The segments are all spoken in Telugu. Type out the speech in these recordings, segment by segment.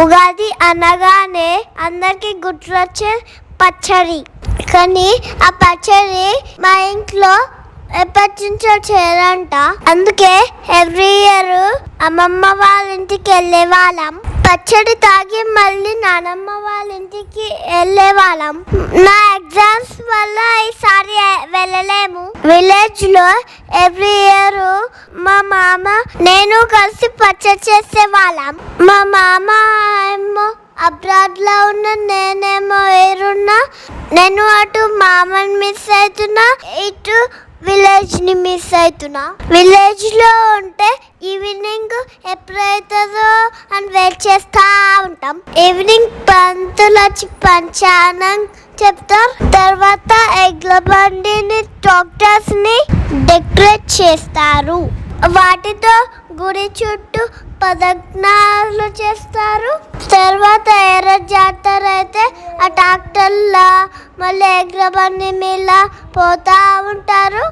ఉగాది అనగానే అందరికి గుర్తొచ్చే పచ్చడి. కానీ ఆ పచ్చడి మా ఇంట్లో ఎప్పటి నుంచో చేయరంట. అందుకే ఎవ్రీ ఇయర్ అమ్మమ్మ వాళ్ళ ఇంటికి వెళ్ళే వాళ్ళం. పచ్చడి తాగి మళ్ళీ నానమ్మ వాళ్ళ ఇంటికి వెళ్ళే వాళ్ళం. నా ఎగ్జామ్స్ వల్ల ఈసారి వెళ్ళలేము. విలేజ్ లో ఎవ్రీ ఇయర్ మా మామ నేను కలిసి పచ్చడి చేసే వాళ్ళం. మా మామ ఏమో అబ్రాడ్ లో ఉన్న, నేనేమో ఏరున్నా. నేను అటు మామని మిస్ అవుతున్నా, ఇటు విలేజ్ ని మిస్ అవుతున్నా. విలేజ్ లో ఉంటే ఈవినింగ్ ఎప్పుడైతుందో అని వెయిట్ చేస్తా ఉంటాం. ఈవినింగ్ పంతులు వచ్చి పంచాంగం చెప్తారు. తర్వాత ఎడ్ల బండిని, ట్రాక్టర్స్ ని డెకరేట్ చేస్తారు. వాటితో గుడి చుట్టూ ప్రదక్షిణాలు చేస్తారు. తర్వాత ఎర్ర జాతర అయితే ఆ ట్రాక్టర్లా మళ్ళీ ఎడ్ల బండి మీద పోతా ఉంటారు.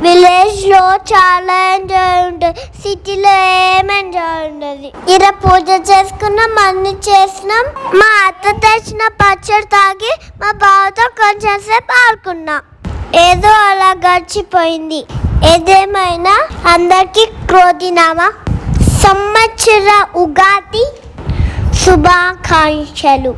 విలేజ్ లో చాలా ఎంజాయ్ ఉంటుంది, సిటీలో ఏం ఎంజాయ్ ఉండదు. ఇలా పూజ చేసుకున్నాం, అన్ని చేసినాం. మా అత్త తెచ్చిన పచ్చడి తాగి మా బావతో కొంచెం సేపు ఆడుకున్నాం. ఏదో అలా గడిచిపోయింది. ఏదేమైనా అందరికీ క్రోధినామా సంవత్సర ఉగాది శుభాకాంక్షలు.